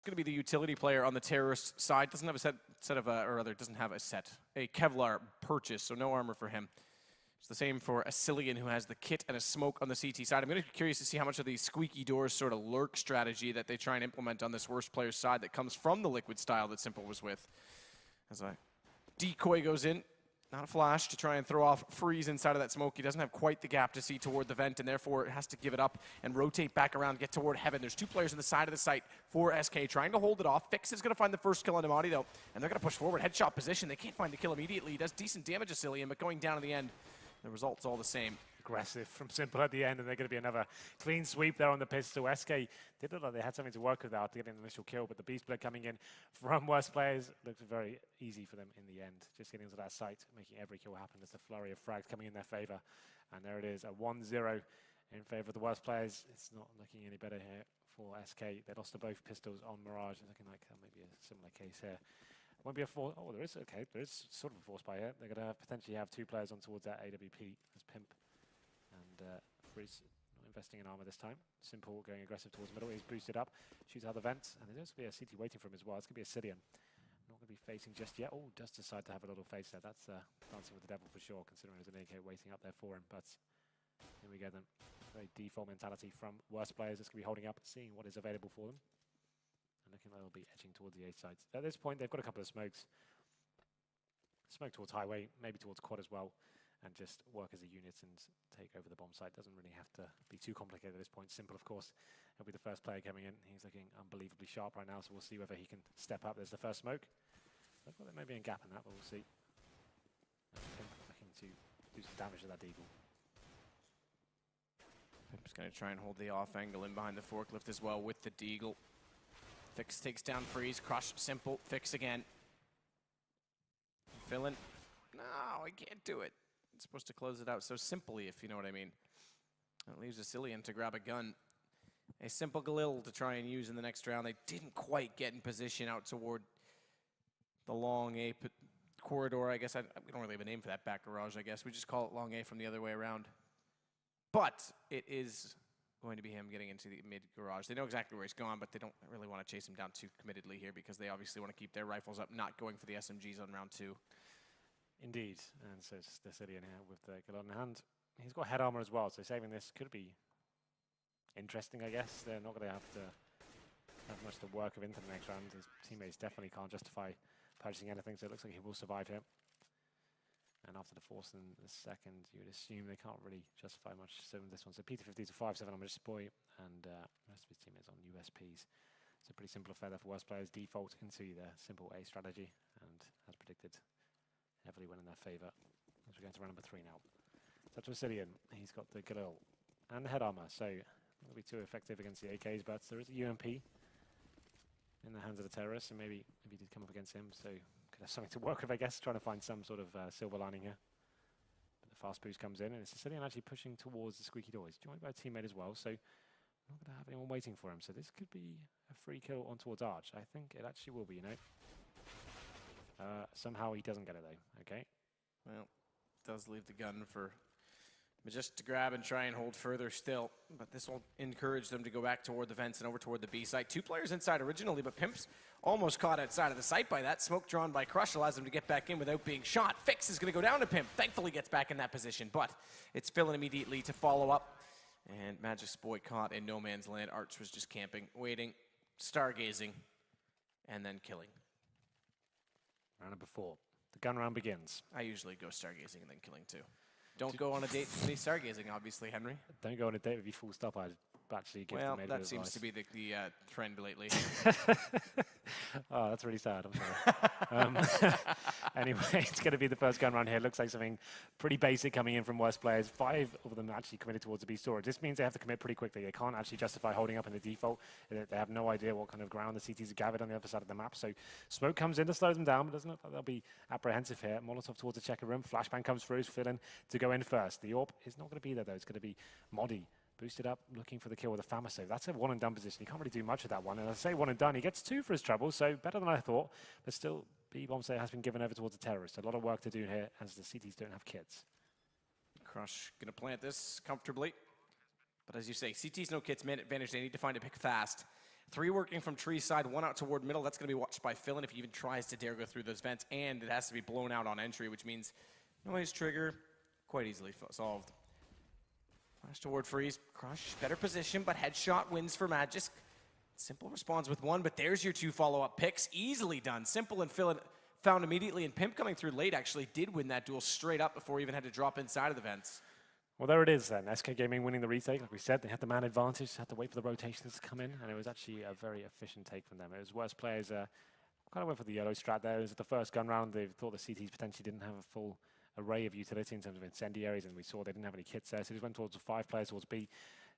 going to be the utility player on the terrorist side. Doesn't have a doesn't have a Kevlar purchase, so no armor for him. It's the same for Asilian, who has the kit and a smoke on the CT side. I'm going to be curious to see how much of the squeaky doors sort of lurk strategy that they try and implement on this worst player's side that comes from the liquid style that Simple was with. As a decoy goes in, not a flash, to try and throw off Freeze inside of that smoke. He doesn't have quite the gap to see toward the vent, and therefore has to give it up and rotate back around, get toward Heaven. There's two players on the side of the site for SK trying to hold it off. Fix is going to find the first kill on Amadi, though, and they're going to push forward. Headshot position. They can't find the kill immediately. He does decent damage to Cillian, but going down in the end, the result's all the same. Aggressive from Simple at the end, and they're going to be another clean sweep there on the pistol. SK did look like they had something to work with after getting the initial kill, but the Beast Blade coming in from worst players looked very easy for them in the end. Just getting into that site, making every kill happen. There's a flurry of frags coming in their favor, and there it is, a 1-0 in favor of the worst players. It's not looking any better here for SK. They lost to both pistols on Mirage. It's looking like maybe a similar case here. Won't be a force. Oh, there is. Okay, there is sort of a force by here. They're going to potentially have two players on towards that AWP as Pimp and Freeze not investing in armor this time. Simple going aggressive towards the middle. He's boosted up, shoots out the vent, and there's going to be a CT waiting for him as well. It's going to be a Cillian. Not going to be facing just yet. Oh, does decide to have a little face there. That's dancing with the devil for sure, considering there's an AK waiting up there for him. But here we go then. Very default mentality from worst players. It's going to be holding up, seeing what is available for them. And looking like they'll be edging towards the A side. At this point, they've got a couple of smokes. Smoke towards highway, maybe towards quad as well, and just work as a unit and take over the bomb site. Doesn't really have to be too complicated at this point. Simple, of course. He'll be the first player coming in. He's looking unbelievably sharp right now, so we'll see whether he can step up. There's the first smoke. Looks like there may be a gap in that, but we'll see. Looking to do some damage to that Deagle. Pimp's going to try and hold the off angle in behind the forklift as well with the Deagle. Fix takes down Freeze, Crush, Simple, Fix again. Villain. No, I can't do it. It's supposed to close it out so simply, if you know what I mean. That leaves Asilian to grab a gun. A simple Galil to try and use in the next round. They didn't quite get in position out toward the long A corridor, I guess. We don't really have a name for that back garage, I guess. We just call it long A from the other way around. But it is going to be him getting into the mid garage. They know exactly where he's gone, but they don't really want to chase him down too committedly here because they obviously want to keep their rifles up, not going for the SMGs on round 2. Indeed, and so it's the Cillian here with the Galil in hand. He's got head armor as well, so saving this could be interesting, I guess. They're not going to have much to work with into the next round. His teammates definitely can't justify purchasing anything, so it looks like he will survive here. And after the force in the second, you would assume they can't really justify much so in this one. So P250 to 5-7 on Boy, and the rest of his teammates on USPs. It's a pretty simple affair there for worst players. Default into the simple A strategy, and as predicted, heavily went in their favor. As we're going to round number 3 now. So to Asilian, he's got the Galil and the head armor, so not going to be too effective against the AKs, but there is a UMP in the hands of the terrorists, and maybe he did come up against him, so could have something to work with, I guess, trying to find some sort of silver lining here. But the fast boost comes in, and it's Asilian actually pushing towards the squeaky door. He's joined by a teammate as well, so not going to have anyone waiting for him. So this could be a free kill on towards Arch. I think it actually will be, you know. Somehow he doesn't get it, though. Okay. Well, does leave the gun for Majest to grab and try and hold further still, but this will encourage them to go back toward the vents and over toward the B site. 2 players inside originally, but Pimp's almost caught outside of the site by that. Smoke drawn by Crush allows him to get back in without being shot. Fix is going to go down to Pimp. Thankfully gets back in that position, but it's Philin immediately to follow up. And Magic's boy caught in no man's land. Arch was just camping, waiting, stargazing, and then killing. Round number 4. The gun round begins. I usually go stargazing and then killing too. Don't go on a date with me stargazing, obviously, Henry. Don't go on a date with you full stop. I'd actually give well, them that seems to be the trend lately. Oh, that's really sad. I'm sorry. Anyway, it's going to be the first gun round here. Looks like something pretty basic coming in from worst players. 5 of them actually committed towards the B storage. This means they have to commit pretty quickly. They can't actually justify holding up in the default. They have no idea what kind of ground the CTs have gathered on the other side of the map. So smoke comes in to slow them down, but doesn't look like they'll be apprehensive here. Molotov towards the checker room. Flashbang comes through. Philin to go in first. The AWP is not going to be there, though. It's going to be Modi. Boosted up, looking for the kill with a Fama save. That's a one and done position. He can't really do much with that one. And I say one and done, he gets 2 for his trouble, so better than I thought. But still, B-bomb save has been given over towards the terrorist. A lot of work to do here as the CTs don't have kits. Crush gonna plant this comfortably. But as you say, CT's no kits, man advantage. They need to find a pick fast. 3 working from tree side, 1 out toward middle. That's going to be watched by Philin if he even tries to dare go through those vents, and it has to be blown out on entry, which means noise trigger quite easily solved. Flash toward freeze. Crush, better position, but headshot wins for Magisk. Simple responds with 1, but there's your 2 follow-up picks. Easily done. Simple and Philin found immediately, and Pimp coming through late actually did win that duel straight up before he even had to drop inside of the vents. Well, there it is then. SK Gaming winning the retake. Like we said, they had the man advantage, had to wait for the rotations to come in, and it was actually a very efficient take from them. It was worst players kind of went for the yellow strat there. It was the first gun round. They thought the CTs potentially didn't have a full array of utility in terms of incendiaries, and we saw they didn't have any kits there, so they just went towards the 5 players towards B.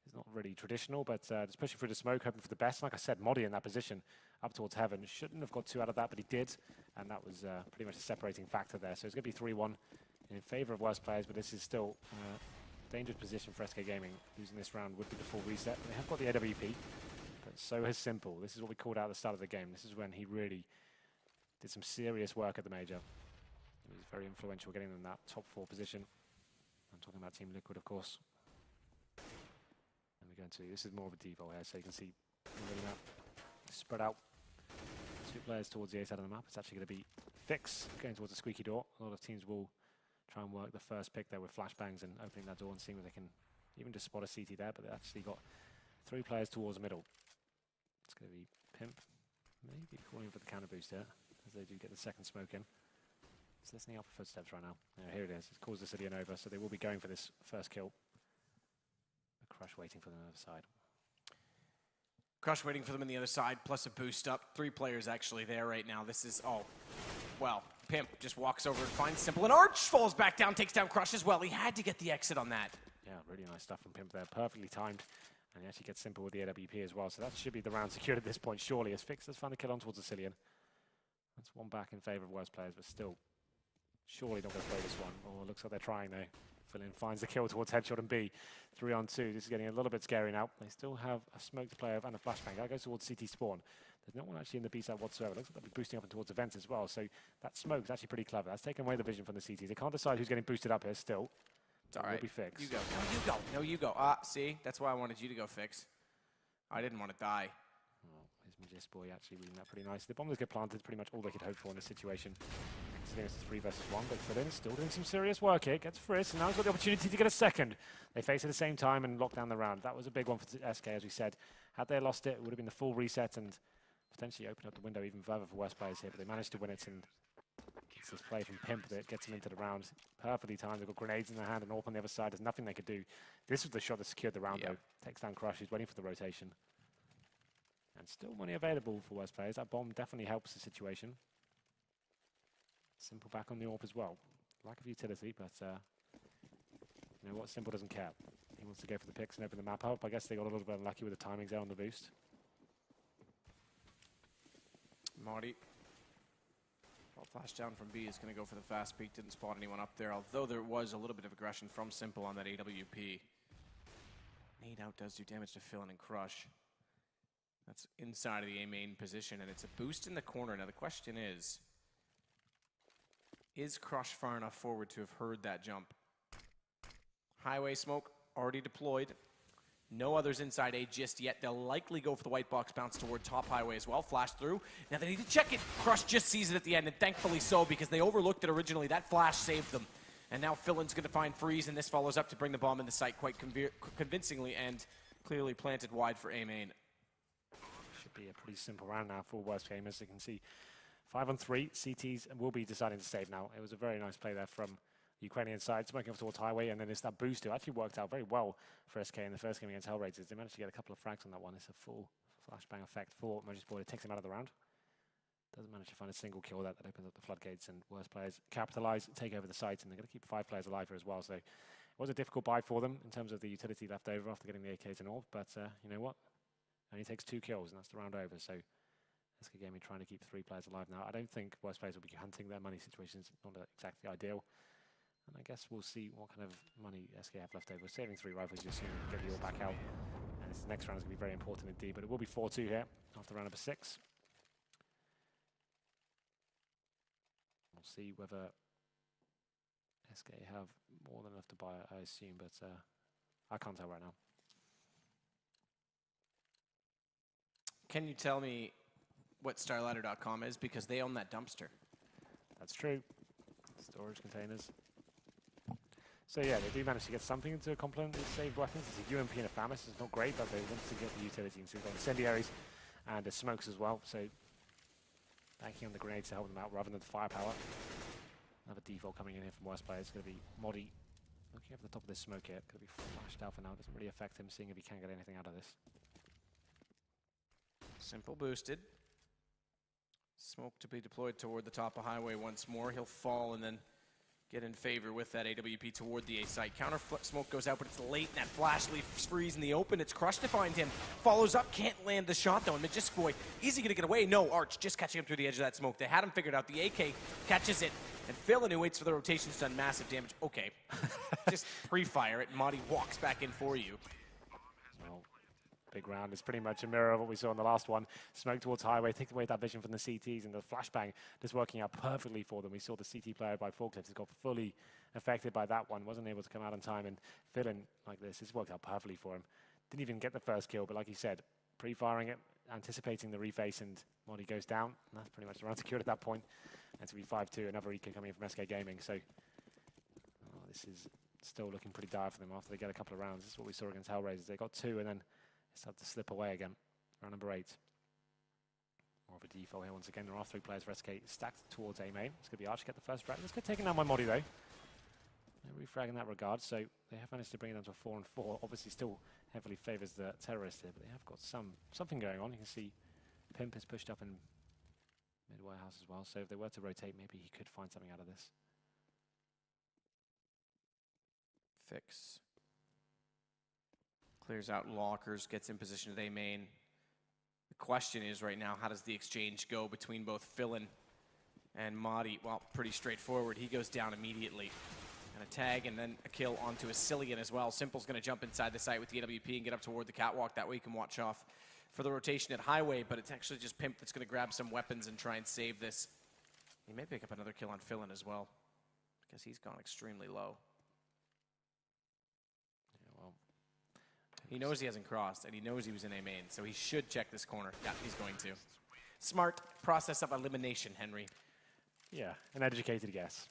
It's not really traditional, but just pushing through the smoke, hoping for the best. Like I said, Modi in that position up towards heaven. Shouldn't have got 2 out of that, but he did, and that was pretty much a separating factor there. So it's going to be 3-1 in favor of worst players, but this is still dangerous position for SK Gaming. Losing this round would be the full reset. They have got the AWP, but so has Simple. This is what we called out at the start of the game. This is when he really did some serious work at the major. He was very influential getting them that top 4 position. I'm talking about Team Liquid, of course. And we're going to, this is more of a default here, so you can see the map spread out. 2 players towards the A side of the map. It's actually going to be Fix going towards the squeaky door. A lot of teams will try and work the first pick there with flashbangs and opening that door and seeing if they can even just spot a CT there, but they actually got 3 players towards the middle. It's going to be Pimp, maybe calling for the counter boost here, as they do get the second smoke in. It's listening out for footsteps right now. Here it is. It's caused the city and over, so they will be going for this first kill. A Crush waiting for them on the other side. Crush waiting for them on the other side, plus a boost up. 3 players actually there right now. This is, oh, well, Pimp just walks over and finds Simple, and Arch falls back down, takes down Crush as well. He had to get the exit on that. Yeah, really nice stuff from Pimp there. Perfectly timed. And he actually gets Simple with the AWP as well. So that should be the round secured at this point, surely, as Fix has found the kill on towards the Cillian. That's 1 back in favor of worst players, but still, surely not going to play this one. Oh, it looks like they're trying, though. Philin finds the kill towards Headshot and B. 3 on 2. This is getting a little bit scary now. They still have a smoked player and a flashbang. That goes towards CT spawn. There's no one actually in the B side whatsoever. Looks like they'll be boosting up and towards events as well. So that smoke is actually pretty clever. That's taken away the vision from the CTs. They can't decide who's getting boosted up here still. It's all right. Will be Fix. You go. No, you go. No, you go. See? That's why I wanted you to go, Fix. I didn't want to die. Oh, his Magist boy actually reading that pretty nice. The bombers get planted, pretty much all they could hope for in this situation. Considering it's 3 versus 1, but Philin still doing some serious work here. Gets Frisk, and now he's got the opportunity to get a second. They face at the same time and lock down the round. That was a big one for SK, as we said. Had they lost it, it would have been the full reset and potentially opened up the window even further for worst players here, but they managed to win it, and it's this play from Pimp that gets them into the round. Perfectly timed. They've got grenades in their hand, and Orp on the other side. There's nothing they could do. This was the shot that secured the round, though. Takes down Crush, who's waiting for the rotation. And still money available for worst players. That bomb definitely helps the situation. Simple back on the AWP as well. Lack of utility, but you know what? Simple doesn't care. He wants to go for the picks and open the map up. I guess they got a little bit unlucky with the timings there on the boost. Marty. Well, flash down from B is going to go for the fast peek. Didn't spot anyone up there, although there was a little bit of aggression from Simple on that AWP. Nade out does do damage to Philin and Crush. That's inside of the A main position, and it's a boost in the corner. Now the question is Crush far enough forward to have heard that jump? Highway smoke already deployed. No others inside A just yet. They'll likely go for the white box bounce toward top highway as well. Flash through. Now they need to check it. Crush just sees it at the end, and thankfully so, because they overlooked it originally. That flash saved them. And now Philin's going to find Freeze, and this follows up to bring the bomb in the site quite convincingly and clearly planted wide for A main. Should be a pretty simple round now for worst game. As you can see, 5 on 3. CTs will be deciding to save now. It was a very nice play there from the Ukrainian side, smoking off towards highway, and then it's that boost. It actually worked out very well for SK in the first game against Hellraisers. They managed to get a couple of frags on that one. It's a full flashbang effect for Magist Boy. It takes him out of the round. Doesn't manage to find a single kill. That opens up the floodgates, and worst players capitalize, take over the site, and they're going to keep 5 players alive here as well. So it was a difficult buy for them in terms of the utility left over after getting the AKs and all. But you know what? Only takes 2 kills, and that's the round over. So SK Gaming trying to keep 3 players alive now. I don't think worst players will be hunting their money situations. Not exactly ideal. And I guess we'll see what kind of money SK have left over. Saving 3 rifles, you assume get the all back out. And this next round is going to be very important indeed. But it will be 4-2 here after round number 6. We'll see whether SK have more than enough to buy, I assume. But I can't tell right now. Can you tell me what StarLadder.com is? Because they own that dumpster. That's true. Storage containers. So yeah, they do manage to get something to complement these saved weapons. It's a UMP and a FAMAS. It's not great, but they want to get the utility. So we've got incendiaries and the smokes as well. So banking on the grenades to help them out rather than the firepower. Another default coming in here from worst players. It's going to be Modi looking over the top of this smoke here. Going to be flashed out for now. Doesn't really affect him, seeing if he can get anything out of this. Simple boosted. Smoke to be deployed toward the top of highway once more. He'll fall and then get in favor with that AWP toward the A site. Counter smoke goes out, but it's late, and that flash leaf freeze in the open. It's Crush to find him. Follows up, can't land the shot though, and Majiskoy, easy to get away. No, Arch just catching him through the edge of that smoke. They had him figured out. The AK catches it, and Philin, who waits for the rotation, has done massive damage. Okay, just pre-fire it, and Madi walks back in for you. Well, big round is pretty much a mirror of what we saw in the last one. Smoke towards highway, take away that vision from the CTs, and the flashbang just working out perfectly for them. We saw the CT player by Forklift has got fully affected by that one, wasn't able to come out in time, and Philin, like this, it's worked out perfectly for him. Didn't even get the first kill, but like he said, pre-firing it, anticipating the reface, and Modi goes down. And that's pretty much the round secured at that point. And to be 5-2, another eco coming in from SK Gaming. So this is still looking pretty dire for them after they get a couple of rounds. This is what we saw against Hellraisers. They got 2 and then started to slip away again. Round number 8. More of a default here once again. There are 3 players for SK stacked towards A main. It's going to be Arch to get the first frag. Let's get taken down by Modi though. No refrag in that regard, so they have managed to bring it down to a 4-4. Obviously still heavily favours the terrorist here, but they have got something going on. You can see Pimp is pushed up in mid-warehouse as well, so if they were to rotate, maybe he could find something out of this. Fix. Clears out lockers, gets in position at A main. The question is right now, how does the exchange go between both Philin and Madi? Well, pretty straightforward. He goes down immediately. And a tag and then a kill onto Asilian as well. Simple's going to jump inside the site with the AWP and get up toward the catwalk. That way you can watch off for the rotation at highway, but it's actually just Pimp that's going to grab some weapons and try and save this. He may pick up another kill on Philin as well, because he's gone extremely low. Yeah, well, he knows he hasn't crossed, and he knows he was in A main, so he should check this corner. Yeah, he's going to. Smart process of elimination, Henry. Yeah, an educated guess.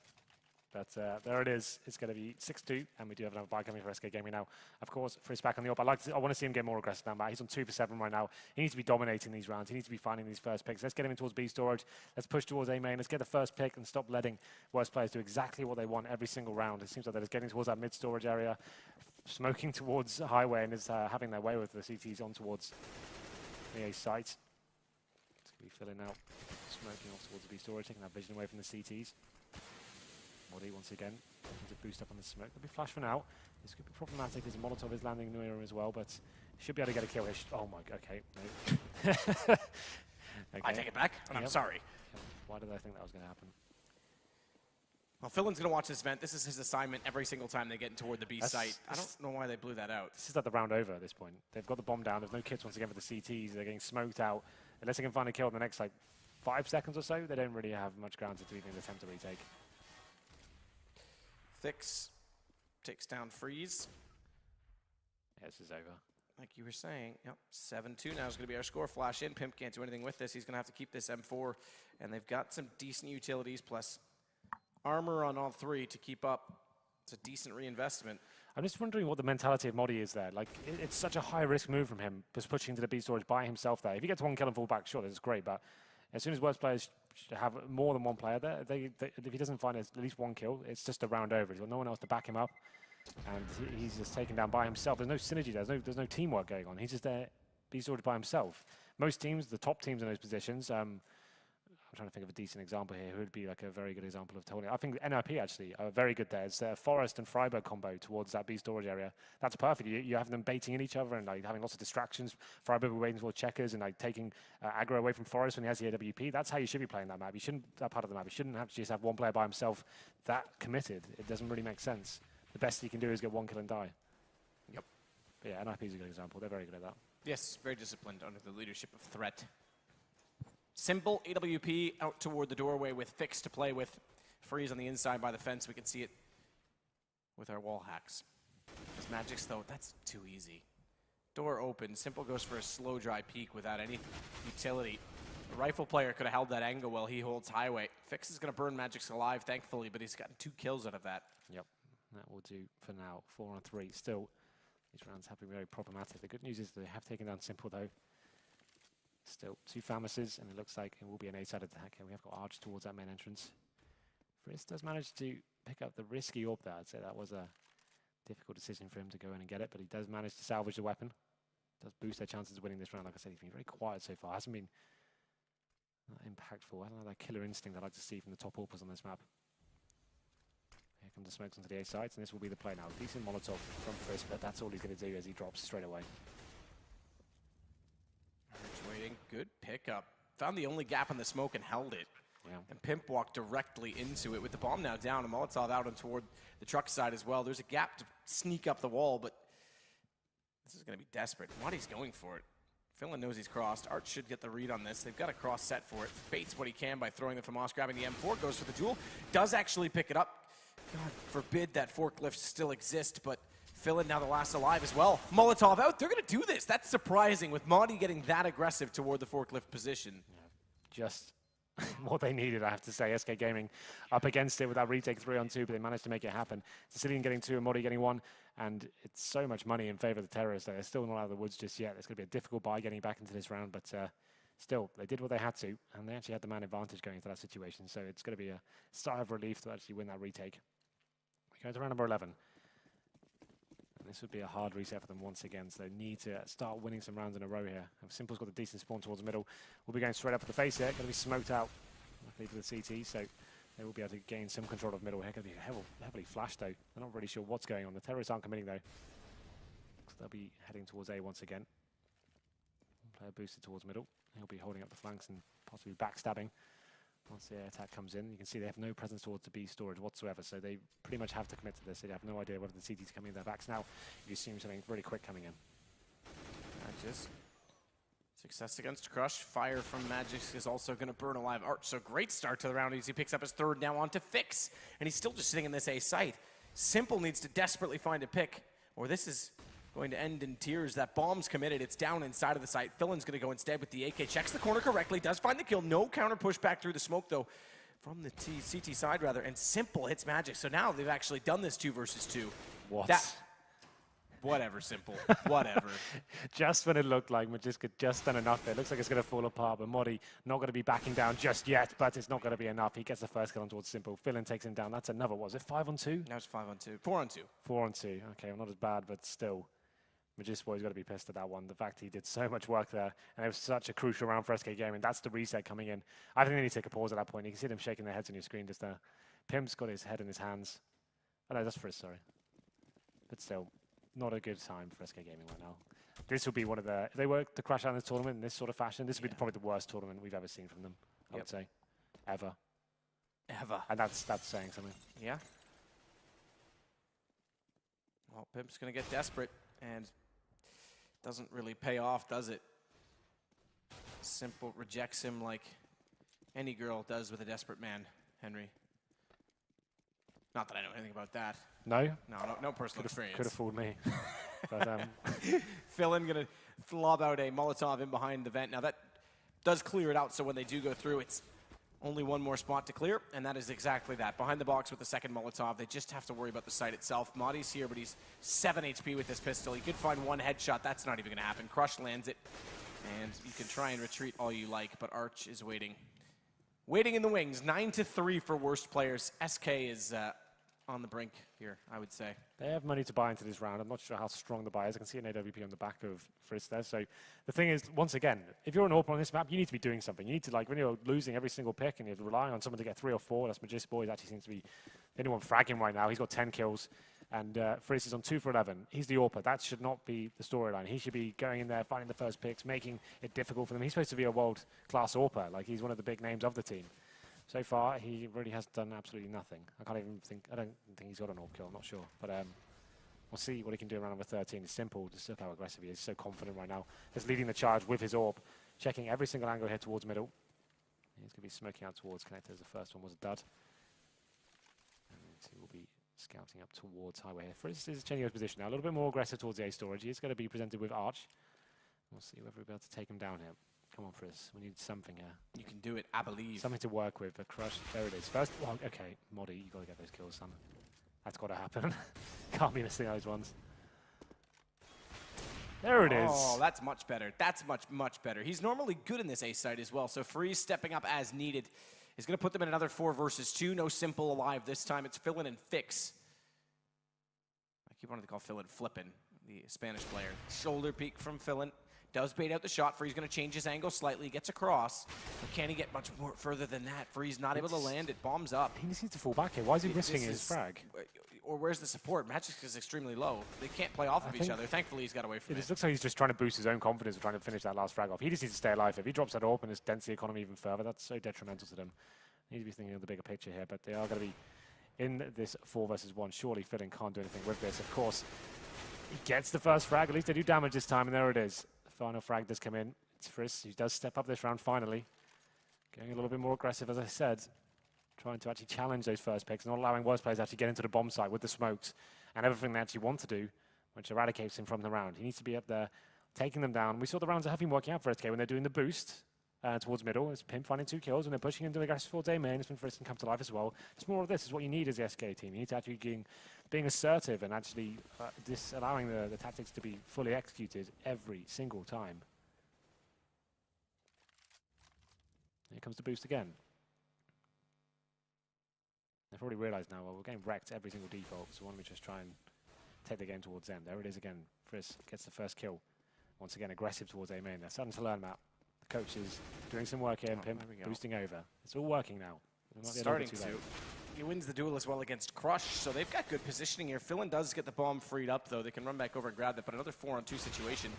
But there it is. It's going to be 6-2, and we do have another buy coming for SK Gaming now. Of course, Frizz back on the up. I want to see him get more aggressive now, Matt. He's on 2 for 7 right now. He needs to be dominating these rounds. He needs to be finding these first picks. Let's get him in towards B storage. Let's push towards A main. Let's get the first pick and stop letting worst players do exactly what they want every single round. It seems like they're just getting towards that mid storage area, smoking towards highway, and is having their way with the CTs on towards the A site. It's going to be filling out, smoking off towards the B storage, taking that vision away from the CTs. Modi once again, looking to boost up on the smoke. There'll be flash for now. This could be problematic as Molotov is landing near him as well, but should be able to get a kill here. Oh my, okay. No. Okay. I take it back, and I'm sorry. Why did I think that was going to happen? Well, Philin's going to watch this event. This is his assignment every single time they get toward the B site. I don't know why they blew that out. This is like the round over at this point. They've got the bomb down. There's no kits once again for the CTs. They're getting smoked out. Unless they can find a kill in the next, 5 seconds or so, they don't really have much ground to even attempt to retake. Thix takes down Freeze. Yeah, this is over. Like you were saying, yep, 7-2 now is going to be our score. Flash in. Pimp can't do anything with this. He's going to have to keep this M4, and they've got some decent utilities plus armor on all 3 to keep up. It's a decent reinvestment. I'm just wondering what the mentality of Modi is there. It's such a high-risk move from him, just pushing into the B storage by himself there. If he gets 1 kill and fall back, sure, that's great, but as soon as worst players have more than 1 player there, if he doesn't find at least 1 kill, it's just a round over. He's got no one else to back him up, and he's just taken down by himself. There's no synergy there. There's no teamwork going on. He's just there, B storage by himself. Most teams, the top teams in those positions, I'm trying to think of a decent example here. Who would be a very good example of Tony? I think NRP actually are very good there. It's Forest and Freiburg combo towards that B storage area. That's perfect. You have them baiting in each other and having lots of distractions. Freiburg waiting for checkers and taking aggro away from Forest when he has the AWP. That's how you should be playing that map. You shouldn't that part of the map. You shouldn't have to just have 1 player by himself that committed. It doesn't really make sense. The best you can do is get 1 kill and die. Yep. But yeah, NRP is a good example. They're very good at that. Yes, very disciplined under the leadership of Threat. Simple AWP out toward the doorway with Fix to play with. Freeze on the inside by the fence. We can see it with our wall hacks. As Magic's though, that's too easy. Door open. Simple goes for a slow dry peek without any utility. The rifle player could have held that angle while he holds highway. Fix is going to burn Magic's alive, thankfully, but he's gotten 2 kills out of that. Yep, that will do for now. 4 on 3. Still, these rounds have been very problematic. The good news is they have taken down Simple, though. Still, 2 Famishes, and it looks like it will be an A-sided attack. We have got Arch towards that main entrance. Friss does manage to pick up the risky AWP there. I'd say that was a difficult decision for him to go in and get it, but he does manage to salvage the weapon. Does boost their chances of winning this round. Like I said, he's been very quiet so far. Hasn't been impactful. I don't know, that killer instinct I'd like to see from the top AWPers on this map. Here come the smokes onto the A sides, and this will be the play now. Decent Molotov from Friss, but that's all he's going to do as he drops straight away. Waiting, good pickup. Found the only gap in the smoke and held it. Yeah. And Pimp walked directly into it with the bomb now down, and Molotov out and toward the truck side as well. There's a gap to sneak up the wall, but this is going to be desperate. Wadi's going for it. Finland knows he's crossed. Arch should get the read on this. They've got a cross set for it. Baits what he can by throwing the FAMAS, grabbing the M4, goes for the duel. Does actually pick it up. God forbid that forklift still exist, but Finland now the last alive as well. Molotov out. They're going to do this. That's surprising with Madi getting that aggressive toward the forklift position. Yeah, just what they needed, I have to say. SK Gaming up against it with that retake 3 on 2, but they managed to make it happen. Sicilian getting 2 and Modi getting 1, and it's so much money in favor of the terrorists. They're still not out of the woods just yet. It's going to be a difficult buy getting back into this round, but still, they did what they had to, and they actually had the man advantage going into that situation, so it's going to be a sigh of relief to actually win that retake. We go to round number 11. And this would be a hard reset for them once again, so they need to start winning some rounds in a row here. And Simple's got a decent spawn towards the middle. We'll be going straight up for the face here. Going to be smoked out, luckily for the CT, so they will be able to gain some control of middle here. Going to be heavily flashed, though. They're not really sure what's going on. The terrorists aren't committing, though. So they'll be heading towards A once again. Player boosted towards middle. He'll be holding up the flanks and possibly backstabbing once the air attack comes in. You can see they have no presence towards the B storage whatsoever, so they pretty much have to commit to this. They have no idea whether the CT's coming in their backs now. You assume something really quick coming in. Magis. Success against Crush. Fire from Magis is also going to burn alive Arch. So great start to the round as he picks up his 3rd now on to Fix. And he's still just sitting in this A site. Simple needs to desperately find a pick, or this is going to end in tears. That bomb's committed. It's down inside of the site. Finland's going to go instead with the AK. Checks the corner correctly. Does find the kill. No counter push back through the smoke, though, from the CT side, rather. And Simple hits Magic. So now they've actually done this 2 versus 2. What? Whatever, Simple. Whatever. Just when it looked like Magic had just done enough, it looks like it's going to fall apart. But Modi not going to be backing down just yet, but it's not going to be enough. He gets the first kill on towards Simple. Finland takes him down. That's another, was it 5 on 2? Now it's 5 on 2. 4 on 2. 4 on 2. Okay, well, not as bad, but still. Magis boy's got to be pissed at that one. The fact he did so much work there, and it was such a crucial round for SK Gaming. That's the reset coming in. I think they need to take a pause at that point. You can see them shaking their heads on your screen just there. Pimp's got his head in his hands. Oh no, that's Friss, sorry. But still, not a good time for SK Gaming right now. This would be one of the, if they were to crash out in this tournament in this sort of fashion, this would be probably the worst tournament we've ever seen from them, I would say. Ever. And that's saying something. Yeah. Well, Pimp's going to get desperate, and doesn't really pay off, does it? Simple rejects him like any girl does with a desperate man, Henry. Not that I know anything about that. No? No personal experience. Could have fooled me. But, Finland going to lob out a Molotov in behind the vent. Now that does clear it out, so when they do go through, it's only 1 more spot to clear, and that is exactly that. Behind the box with the 2nd Molotov, they just have to worry about the site itself. Madi's here, but he's 7 HP with this pistol. He could find 1 headshot. That's not even going to happen. Crush lands it, and you can try and retreat all you like, but Arch is waiting. Waiting in the wings. 9-3 for worst players. SK is on the brink here, I would say. They have money to buy into this round. I'm not sure how strong the buy is. I can see an AWP on the back of Friss there. So the thing is, once again, if you're an AWP on this map, you need to be doing something. You need to, like, when you're losing every single pick and you're relying on someone to get 3 or 4, that's Magis boy. He actually seems to be the only one fragging right now. He's got 10 kills. And Friss is on 2 for 11. He's the AWPer. That should not be the storyline. He should be going in there, finding the first picks, making it difficult for them. He's supposed to be a world-class AWPer. Like, he's one of the big names of the team. So far, he really has done absolutely nothing. I don't think he's got an AWP kill, I'm not sure. But we'll see what he can do in round number 13. It's simple, just look how aggressive he is. He's so confident right now. Just leading the charge with his AWP, checking every single angle here towards middle. He's going to be smoking out towards connector as the first one was a dud. And he will be scouting up towards highway here. Frizz is changing his position now, a little bit more aggressive towards the A storage. He's going to be presented with Arch. We'll see whether we'll be able to take him down here. Come on, Frizz. We need something here. You can do it, I believe. Something to work with. A crush. There it is. First, well, okay, Moddy, you got to get those kills, son. That's got to happen. Can't be missing those ones. There it is. Oh, that's much better. That's much better. He's normally good in this A site as well, so Freeze stepping up as needed is going to put them in another 4 versus 2. No simple alive this time. It's Fillin and Fix. I keep wanting to call Fillin Flippin, the Spanish player. Shoulder peek from Fillin. Does bait out the shot. Freeze going to change his angle slightly. Gets across. But can he get much more further than that? Freeze not able to land it. Bombs up. He just needs to fall back here. Why is he risking his frag? Or where's the support? Magic is extremely low. They can't play off of each other. Thankfully, he's got away from it. It just looks like he's just trying to boost his own confidence of trying to finish that last frag off. He just needs to stay alive. If he drops that AWP and his density economy even further, that's so detrimental to them. They need to be thinking of the bigger picture here, but they are going to be in this 4 versus 1. Surely Fitting can't do anything with this. Of course, he gets the first frag. At least they do damage this time, and there it is. The final frag does come in. It's Friss, who does step up this round finally. Getting a little bit more aggressive, as I said. Trying to actually challenge those first picks, not allowing worst players to actually get into the bomb site with the smokes and everything they actually want to do, which eradicates him from the round. He needs to be up there, taking them down. We saw the rounds that have been working out for SK when they're doing the boost towards middle. It's Pimp finding 2 kills, and they're pushing into the aggressive towards A main. It's when Frisk can come to life as well. Just more of this is what you need as the SK team. You need to actually being assertive and actually allowing the tactics to be fully executed every single time. Here comes the boost again. They've already realized now, well, we're getting wrecked every single default, so why don't we just try and take the game towards them. There it is again. Frisk gets the first kill. Once again, aggressive towards A main. They're starting to learn that. The coach is doing some work here, and Pimp boosting over. It's all working now. Starting to. He wins the duel as well against Crush, so they've got good positioning here. Fillin does get the bomb freed up, though. They can run back over and grab that, but another 4-on-2 situation.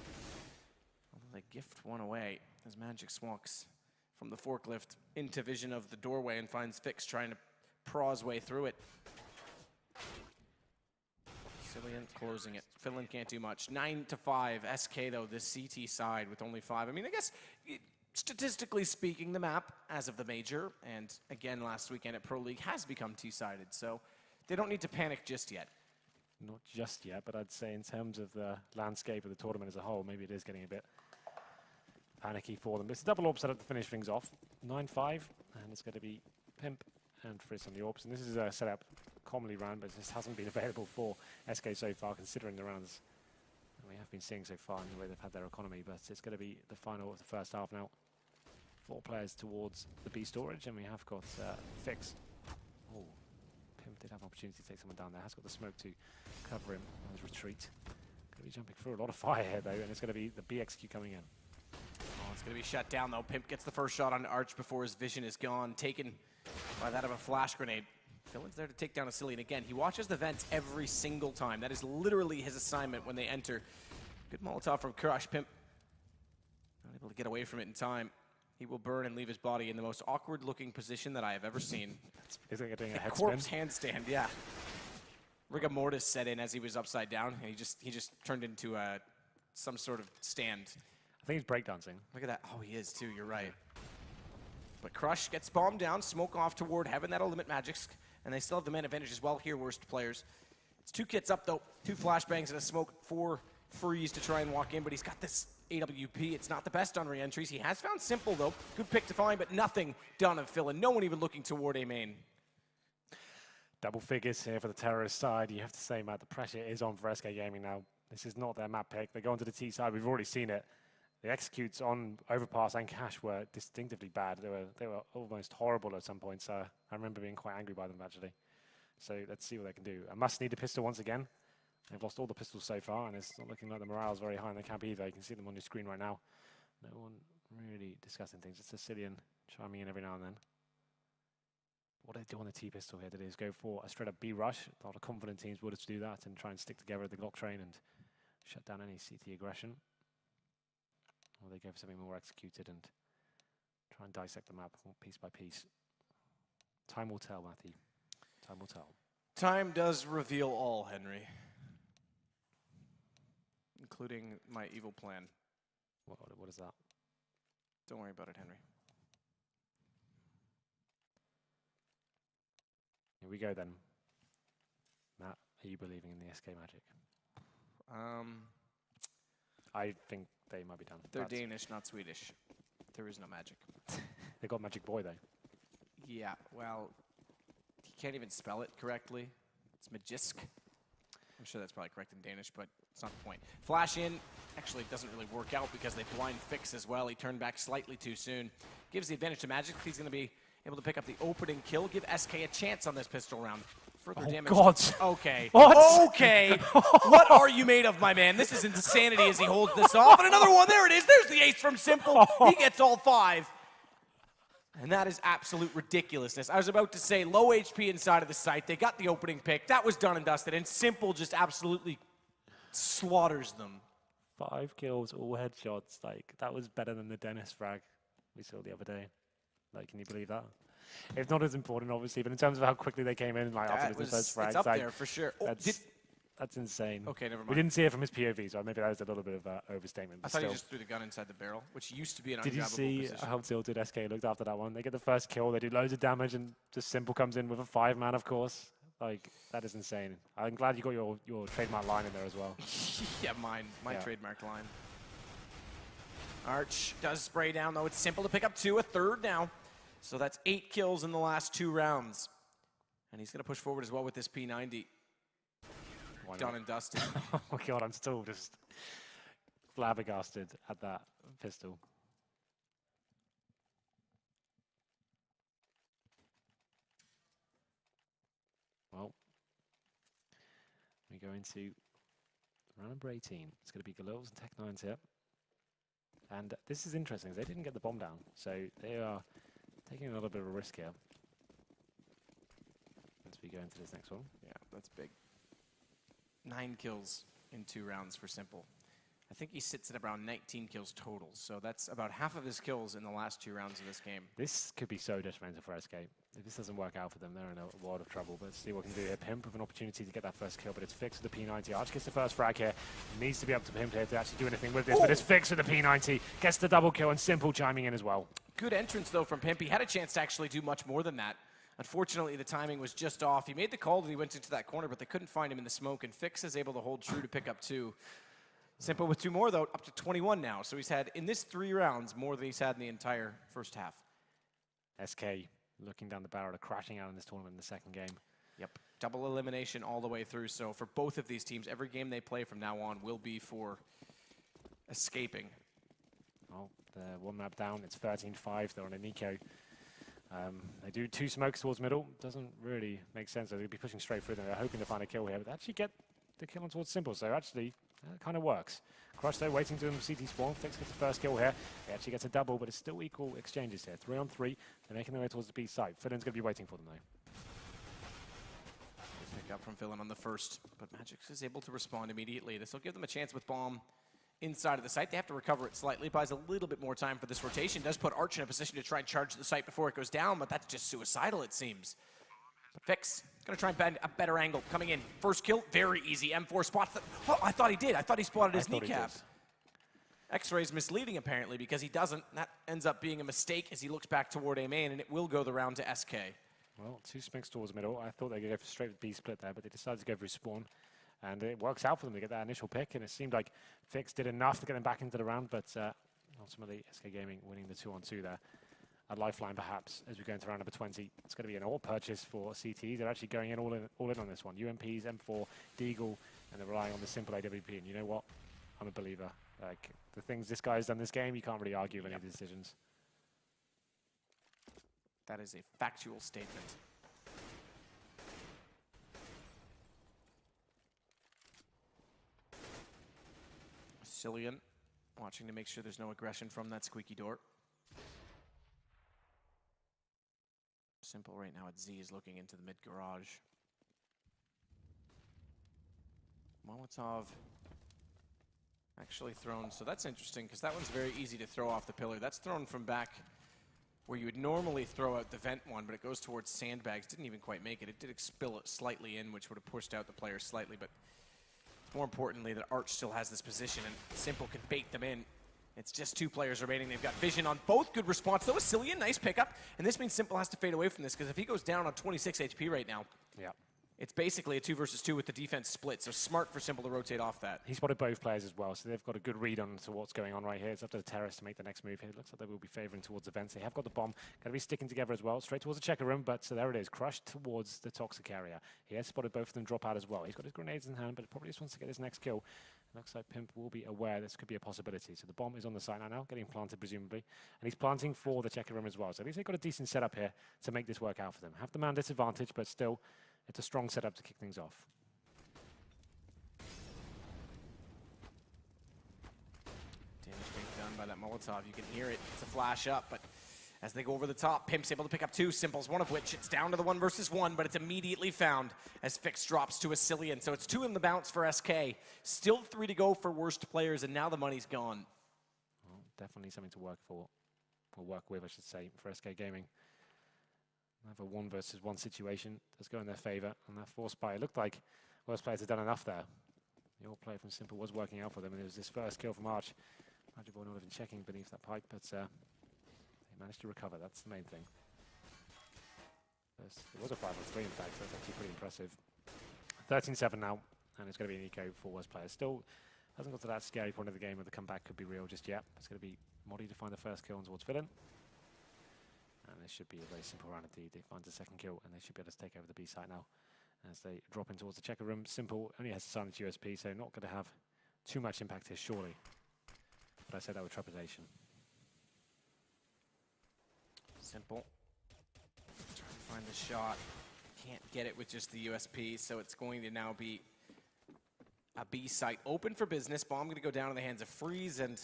Although they gift one away as Magic walks from the forklift into vision of the doorway and finds Fix trying to praw his way through it. Cillian closing it. Fillin can't do much. 9-5. SK, though, this CT side with only 5. I mean, I guess statistically speaking, the map, as of the major, and again last weekend at Pro League, has become 2-sided, so they don't need to panic just yet. Not just yet, but I'd say in terms of the landscape of the tournament as a whole, maybe it is getting a bit panicky for them. It's a double AWP setup to finish things off. 9-5, and it's going to be Pimp and Frizz on the AWPs. And this is a setup commonly run, but this hasn't been available for SK so far, considering the rounds we have been seeing so far in the way they've had their economy. But it's going to be the final of the first half now. 4 players towards the B storage, and we have got Fix. Oh, Pimp did have an opportunity to take someone down there. Has got the smoke to cover him on his retreat. Going to be jumping through a lot of fire here, though, and it's going to be the BXQ coming in. Oh, it's going to be shut down, though. Pimp gets the first shot on Arch before his vision is gone, taken by that of a flash grenade. Fillin's there to take down a Cillian again. He watches the vents every single time. That is literally his assignment when they enter. Good Molotov from Crush. Pimp not able to get away from it in time. He will burn and leave his body in the most awkward-looking position that I have ever seen. Is it doing a head corpse spin? handstand, yeah. Rigor mortis set in as he was upside down, and he just turned into some sort of stand. I think he's breakdancing. Look at that. Oh, he is too. You're right. But Crush gets bombed down, smoke off toward Heaven. That'll limit Magic's, and they still have the man advantage as well here, worst players. It's 2 kits up, though. 2 flashbangs and a smoke for Freeze to try and walk in, but he's got this AWP. It's not the best on re-entries. He has found Simple, though. Good pick to find, but nothing done of Fillin. No one even looking toward A main. Double figures here for the terrorist side. You have to say, Matt, the pressure is on for SK Gaming now. This is not their map pick. They go onto the T side. We've already seen it. The executes on Overpass and Cash were distinctively bad. They were almost horrible at some points. I remember being quite angry by them, actually. So let's see what they can do. I must need a pistol once again. They've lost all the pistols so far, and it's not looking like the morale's very high in the camp either. You can see them on your screen right now. No one really discussing things. It's a Cillian chiming in every now and then. What do they do on the T-pistol here? They just go for a straight-up B rush. A lot of confident teams would do that and try and stick together at the Glock train and shut down any CT aggression. Or they go for something more executed and try and dissect the map piece by piece. Time will tell, Matthew. Time will tell. Time does reveal all, Henry. Including my evil plan. What is that? Don't worry about it, Henry. Here we go then. are you believing in the SK Magic? Um, I think they might be done. they're Danish, not Swedish. There is no magic. They got Magic Boy, though. Yeah, well, he can't even spell it correctly. It's Magisk. I'm sure that's probably correct in Danish, but it's not the point. Flash in. Actually, it doesn't really work out because they blind fix as well. He turned back slightly too soon. Gives the advantage to Magic. He's going to be able to pick up the opening kill. Give SK a chance on this pistol round. Further damage. God. Okay. What? Okay. What are you made of, my man? This is insanity as he holds this off. And another one. There it is. There's the ace from Simple. He gets all 5. And that is absolute ridiculousness. I was about to say low HP inside of the site. They got the opening pick. That was done and dusted. And Simple just absolutely slaughters them. 5 kills, all headshots. Like, that was better than the Dennis frag we saw the other day. Like, can you believe that? It's not as important, obviously, but in terms of how quickly they came in, like, after the first frag, it's up there for sure. Oh, that's insane. Okay, never mind. We didn't see it from his POV, so maybe that was a little bit of an overstatement. I thought he just threw the gun inside the barrel, which used to be an ungrabbable position. Did you see how tilted SK looked after that one? They get the first kill, they do loads of damage, and just Simple comes in with a 5-man, of course. Like, that is insane. I'm glad you got your trademark line in there as well. Yeah, my trademark line. Arch does spray down, though. It's Simple to pick up 2, a third now. So that's 8 kills in the last 2 rounds. And he's going to push forward as well with this P90. Done and dusted. Oh my God, I'm still just flabbergasted at that pistol. Well, we go into round number 18. It's going to be Galils and Tech9s here. And this is interesting. They didn't get the bomb down, so they are taking a little bit of a risk here. As we go into this next one. Yeah, that's big. 9 kills in 2 rounds for Simple. I think he sits at around 19 kills total, so that's about half of his kills in the last 2 rounds of this game. This could be so detrimental for SK. If this doesn't work out for them, they're in a world of trouble. But let's see what we can do here. Pimp with an opportunity to get that first kill, but it's fixed with the P90. Arch gets the first frag here. Needs to be able to Pimp here to actually do anything with this, but it's fixed with the P90. Gets the double kill, and Simple chiming in as well. Good entrance, though, from Pimp. He had a chance to actually do much more than that. Unfortunately, the timing was just off. He made the call that he went into that corner, but they couldn't find him in the smoke, and Fix is able to hold true to pick up 2. Simple with 2 more, though, up to 21 now. So he's had, in this 3 rounds, more than he's had in the entire first half. SK looking down the barrel of crashing out in this tournament in the second game. Yep, double elimination all the way through. So for both of these teams, every game they play from now on will be for escaping. Well, they're 1 map down. It's 13-5. They're on a Nico. They do 2 smokes towards middle. Doesn't really make sense. They'll be pushing straight through them. They're hoping to find a kill here, but they actually get the kill on towards Simple. So actually, that kind of works. Crush though, waiting to him CT spawn. Fix gets the first kill here. He actually gets a double, but it's still equal exchanges here. 3 on 3. They're making their way towards the B side. Filin's going to be waiting for them though. Pick up from Filin on the first, but Magic is able to respond immediately. This will give them a chance with Bomb inside of the site. They have to recover it slightly. Buys a little bit more time for this rotation. Does put Arch in a position to try and charge the site before it goes down, but that's just suicidal, it seems. But Fix, gonna try and bend a better angle. Coming in, first kill, very easy. M4 spots that. Oh, I thought he did. I thought he spotted his kneecap. X-Ray's misleading, apparently, because he doesn't. That ends up being a mistake as he looks back toward A main, and it will go the round to SK. Well, 2 smokes towards middle. I thought they could go for straight with B split there, but they decided to go for spawn. And it works out for them to get that initial pick, and it seemed like Fix did enough to get them back into the round, but ultimately SK Gaming winning the 2-on-2 there. A lifeline perhaps as we go into round number 20. It's going to be an all purchase for CT. They're actually going in all in on this one. UMPs, M4, Deagle, and they're relying on the simple AWP. And you know what? I'm a believer. Like the things this guy's done this game, you can't really argue with any of the decisions. That is a factual statement. Cillian watching to make sure there's no aggression from that squeaky door. Simple right now at Z is looking into the mid garage. Molotov actually thrown, so that's interesting because that one's very easy to throw off the pillar. That's thrown from back where you would normally throw out the vent one, but it goes towards sandbags. Didn't even quite make it. It did spill it slightly in, which would have pushed out the player slightly, but more importantly that Arch still has this position and Simple can bait them in. It's just 2 players remaining. They've got vision on both. Good response though. Cillian, nice pickup. And this means Simple has to fade away from this because if he goes down on 26 HP right now, yeah, It's basically a 2 versus 2 with the defense split, so smart for Simple to rotate off that. He spotted both players as well, so they've got a good read on to what's going on right here. It's up to the terrorists to make the next move here. It looks like they will be favoring towards the vents. They have got the bomb. Going to be sticking together as well, straight towards the checker room, but so there it is, crushed towards the toxic area. He has spotted both of them drop out as well. He's got his grenades in hand, but probably just wants to get his next kill. It looks like Pimp will be aware this could be a possibility. So the bomb is on the site now, getting planted presumably. And he's planting for the checker room as well. So at least they've got a decent setup here to make this work out for them. Have the man disadvantage, but still, it's a strong setup to kick things off. Damage being done by that Molotov. You can hear it. It's a flash up, but as they go over the top, Pimp's able to pick up 2 Simples, one of which it's down to the 1 versus 1, but it's immediately found as Fix drops to a Cillian. So it's 2 in the bounce for SK. Still 3 to go for worst players, and now the money's gone. Well, definitely something to work for, or work with, I should say, for SK Gaming. Another 1 versus 1 situation does go in their favor, and that forced by, it looked like worst players had done enough there. The old player from Simple was working out for them, and it was this first kill from Arch. Magic Boy not even checking beneath that pipe, but they managed to recover. That's the main thing. It was a 5-on-3 in fact, so that's actually pretty impressive. 13-7 now, and it's going to be an eco for worst players. Still hasn't got to that scary point of the game where the comeback could be real just yet. It's going to be Modi to find the first kill on towards Villain. And this should be a very simple round indeed. They find the second kill, and they should be able to take over the B site now. As they drop in towards the checker room. Simple only has a silent USP, so not going to have too much impact here, surely. But I say that with trepidation. Simple. Trying to find the shot. Can't get it with just the USP, so it's going to now be a B site open for business. Bomb going to go down in the hands of Freeze, and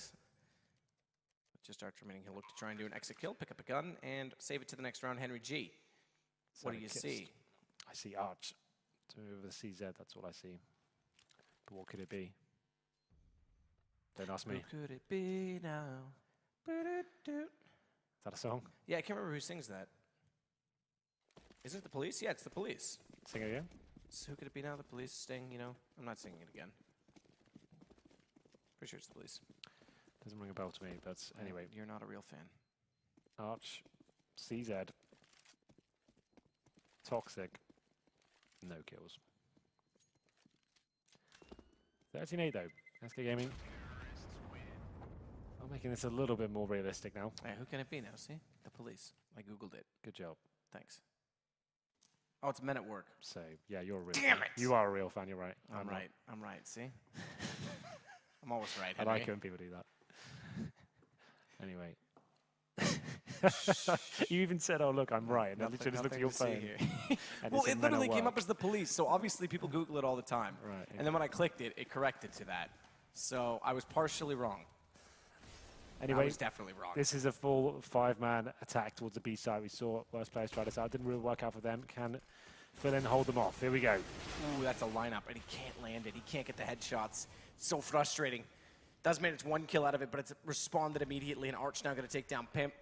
just Arch remaining. He'll look to try and do an exit kill, pick up a gun, and save it to the next round. Henry G. What do you see? I see Arch. To move over the CZ, that's all I see. But what could it be? Don't ask me. Who could it be now? Is that a song? Yeah, I can't remember who sings that. Is it the Police? Yeah, it's the Police. Sing it again? So who could it be now? The Police sing, you know? I'm not singing it again. Pretty sure it's the Police. Doesn't ring a bell to me, but anyway. You're not a real fan. Arch, CZ, Toxic, no kills. 13-8 though, SK Gaming. I'm making this a little bit more realistic now. Hey, who can it be now? See? The Police. I googled it. Good job. Thanks. Oh, it's Men at Work. So, yeah, you're a real Damn fan. it! You are a real fan, you're right. I'm right. I'm right, see? I'm always right, I Henry. like it when people do that. Anyway. You even said, oh, look, I'm right. And I literally just looked at your phone. Well, it literally came up as the Police, so obviously people Google it all the time. Right. And then when I clicked it, it corrected to that. So I was partially wrong. Anyway, I was definitely wrong. This is a full 5-man attack towards the B side. We saw worst players try this out. Didn't really work out for them. Can Fill in, hold them off. Here we go. Ooh, that's a lineup, and he can't land it. He can't get the headshots. So frustrating. Does manage 1 kill out of it, but it's responded immediately, and Arch now going to take down Pimp.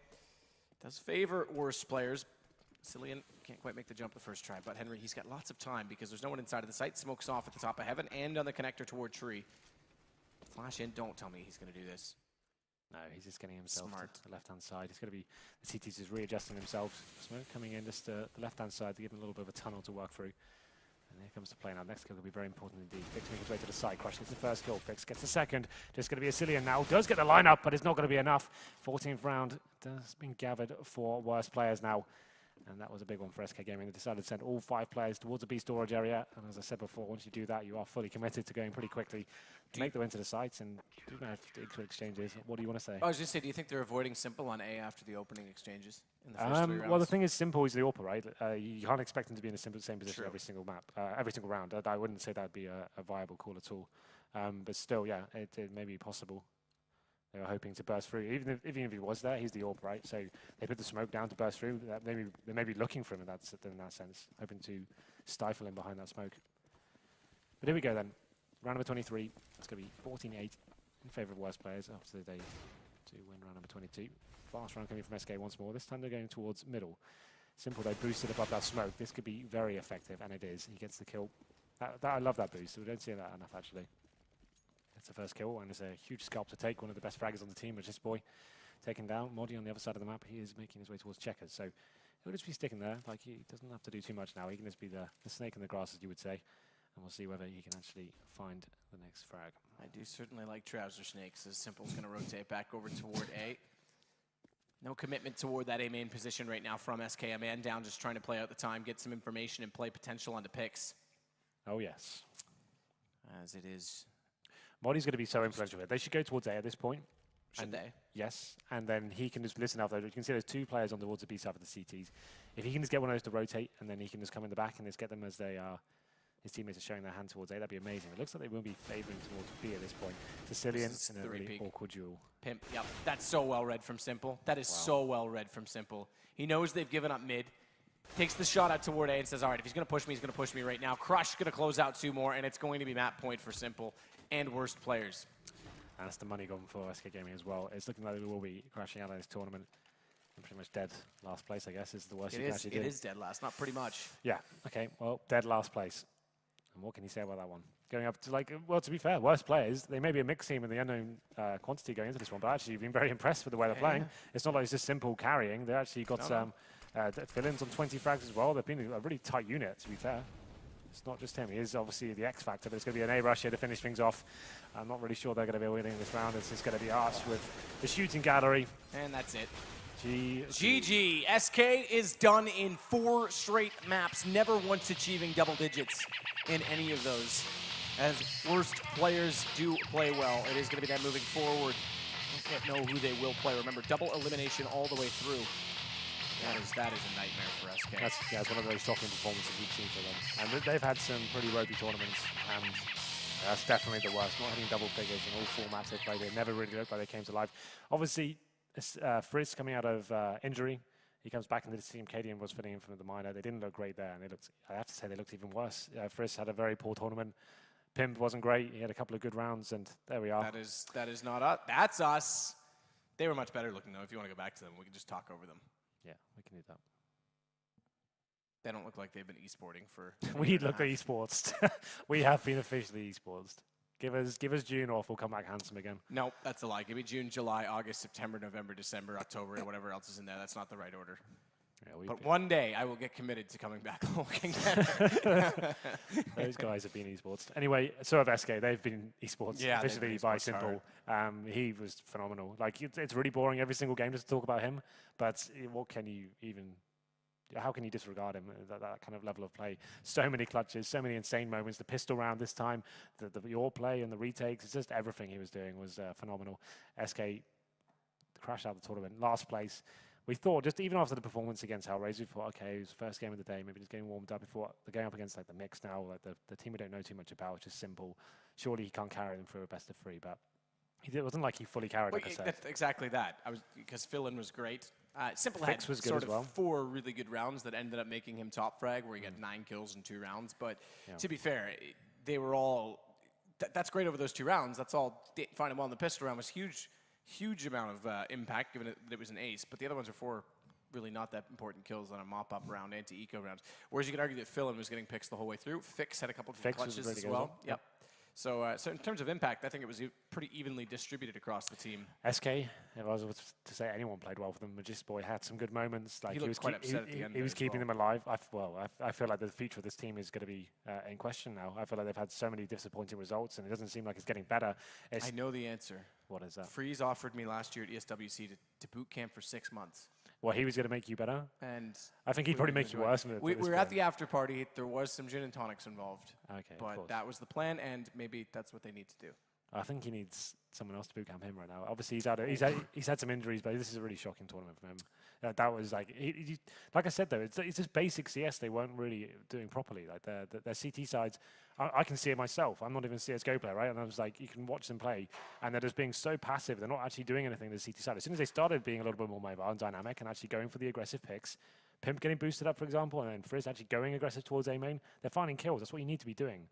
Does favor worse players. Cillian can't quite make the jump the first try, but Henry, he's got lots of time because there's no one inside of the site. Smokes off at the top of heaven and on the connector toward tree. Flash in, don't tell me he's going to do this. No, he's just getting himself Smart. to the left-hand side. He's going to be, the CT's just readjusting himself. Smoke coming in just the left-hand side to give him a little bit of a tunnel to work through. And here comes the play now. Next kill will be very important indeed. Fix making his way to the side. Crush gets the first kill. Fix gets the second. Just going to be a Cillian now. Does get the lineup, but it's not going to be enough. 14th round has been gathered for worst players now. And that was a big one for SK Gaming. They decided to send all 5 players towards the B storage area. And as I said before, once you do that, you are fully committed to going pretty quickly to make the way into the sites and do manage to exchanges. What do you want to say? I was just saying, do you think they're avoiding Simple on A after the opening exchanges in the first 3 rounds? Well, the thing is, Simple is the AWPer, right? You can't expect them to be in the same position True. every single map, every single round. I wouldn't say that would be a viable call at all. But still, yeah, it may be possible. They were hoping to burst through. Even if he was there, he's the AWP, right? So they put the smoke down to burst through. They may be looking for him in that sense, hoping to stifle him behind that smoke. But here we go then. Round number 23. It's going to be 14-8 in favour of worst players after they to win round number 22. Fast round coming from SK once more. This time they're going towards middle. Simple, they boosted above that smoke. This could be very effective, and it is. He gets the kill. I love that boost. We don't see that enough, actually. It's the first kill, and it's a huge scalp to take. One of the best fraggers on the team was this boy taken down. Modi on the other side of the map, he is making his way towards checkers. So He'll just be sticking there. Like, he doesn't have to do too much now. He can just be the snake in the grass, as you would say. And we'll see whether he can actually find the next frag. I do certainly like trouser snakes, as Simple's going to rotate back over toward A. No commitment toward that A main position right now from SK. A man down, just trying to play out the time, get some information and play potential onto picks. Oh, yes. As it is. Moddy's going to be so influential here. They should go towards A at this point. Should they? Yes, and then he can just listen out there. You can see there's 2 players on towards the B side of the CTs. If he can just get one of those to rotate, and then he can just come in the back and just get them as they are. His teammates are showing their hand towards A. That'd be amazing. It looks like they will be favouring towards B at this point. Sicilian in a really awkward duel. Pimp, yep. That's so well read from Simple. That is so well read from Simple. He knows they've given up mid. Takes the shot out toward A and says, all right, if he's going to push me, he's going to push me right now. Crush going to close out 2 more, and it's going to be map point for Simple and worst players. And that's the money gone for SK Gaming as well. It's looking like they will be crashing out of this tournament. And pretty much dead last place, I guess, is the worst you can actually do. It is dead last, not pretty much. Yeah, okay, well, dead last place. And what can you say about that one? Going up to, like, well, to be fair, worst players, they may be a mixed team in the unknown quantity going into this one, but actually you've been very impressed with the way they're playing. It's not like it's just Simple carrying. They actually got some fill-ins on 20 frags as well. They've been a really tight unit, to be fair. It's not just him. He is obviously the X factor, but it's going to be an A rush here to finish things off. I'm not really sure they're going to be winning this round. It's just going to be Arch with the shooting gallery. And that's it. GG. SK is done in 4 straight maps, never once achieving double digits in any of those. As worst players do play well, it is going to be them moving forward. I don't know who they will play. Remember, double elimination all the way through. That is a nightmare for SK. It's one of those shocking performances we've seen for them. And they've had some pretty ropey tournaments, and that's definitely the worst. Not hitting double figures in all 4 maps they played. It never really looked like they came to life. Obviously, Frizz coming out of injury. He comes back into this team. Cadian was filling in from the minor. They didn't look great there, and I have to say, they looked even worse. Frizz had a very poor tournament. Pimp wasn't great. He had a couple of good rounds, and there we are. That is not us. That's us. They were much better looking, though. If you want to go back to them, we can just talk over them. Yeah, we can do that. They don't look like they've been esporting for. We look at esports. We have been officially esports. Give us June off, we'll come back handsome again. No, that's a lie. Give me June, July, August, September, November, December, October, and whatever else is in there. That's not the right order. Yeah, but one day I will get committed to coming back looking better. Those guys have been esports. Anyway, so have SK. They've been esports officially by Simple. He was phenomenal. Like, it's really boring every single game just to talk about him. But what can you even? How can you disregard him? That kind of level of play. So many clutches, so many insane moments. The pistol round this time, the your play and the retakes. It's just everything he was doing was phenomenal. SK crashed out the tournament, last place. We thought, just even after the performance against Hellraiser, we thought, okay, it was the first game of the day, maybe just getting warmed up before the game up against like the mix now, like the team we don't know too much about, which is Simple. Surely he can't carry them through a best of 3, but it wasn't like he fully carried, like I said. Exactly that. Because fill-in was great. Simple Fix had was good sort as well. of 4 really good rounds that ended up making him top frag, where he got 9 kills in 2 rounds. But to be fair, they were all. That's great over those 2 rounds. That's all fine and well. And the pistol round was huge amount of impact, given that it was an ace. But the other ones are 4 really not that important kills on a mop-up round, anti-eco rounds. Whereas you could argue that Philin was getting picks the whole way through. Fix had a couple of clutches as well. Yep. So in terms of impact, I think it was pretty evenly distributed across the team. SK, if I was to say anyone played well for them, Magist Boy had some good moments. Like he was quite upset at the end. He was keeping them alive. I feel like the future of this team is going to be in question now. I feel like they've had so many disappointing results, and it doesn't seem like it's getting better. I know the answer. What is that? Freeze offered me last year at ESWC to boot camp for 6 months. Well, he was going to make you better, and I think he'd probably make you worse. We were at the after party. There was some gin and tonics involved. Okay, but that was the plan, and maybe that's what they need to do. I think he needs someone else to boot camp him right now. Obviously, he's had some injuries, but this is a really shocking tournament for him. That was like, like I said though, it's just basic CS they weren't really doing properly. Like their CT sides, I can see it myself. I'm not even a CS:GO player, right? And I was like, you can watch them play, and they're just being so passive. They're not actually doing anything to the CT side. As soon as they started being a little bit more mobile and dynamic and actually going for the aggressive picks, Pimp getting boosted up, for example, and then Frizz actually going aggressive towards A main, they're finding kills. That's what you need to be doing.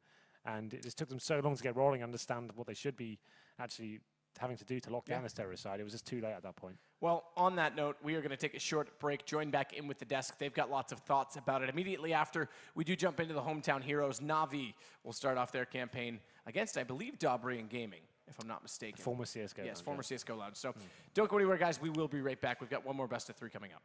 And it just took them so long to get rolling, understand what they should be actually having to do to lock down this terrorist side. It was just too late at that point. Well, on that note, we are going to take a short break, join back in with the desk. They've got lots of thoughts about it. Immediately after, we do jump into the hometown heroes. Navi will start off their campaign against, I believe, Dobry and Gaming, if I'm not mistaken. Former CS:GO. Yes, former CS:GO Lounge. So don't go anywhere, guys. We will be right back. We've got one more best of 3 coming up.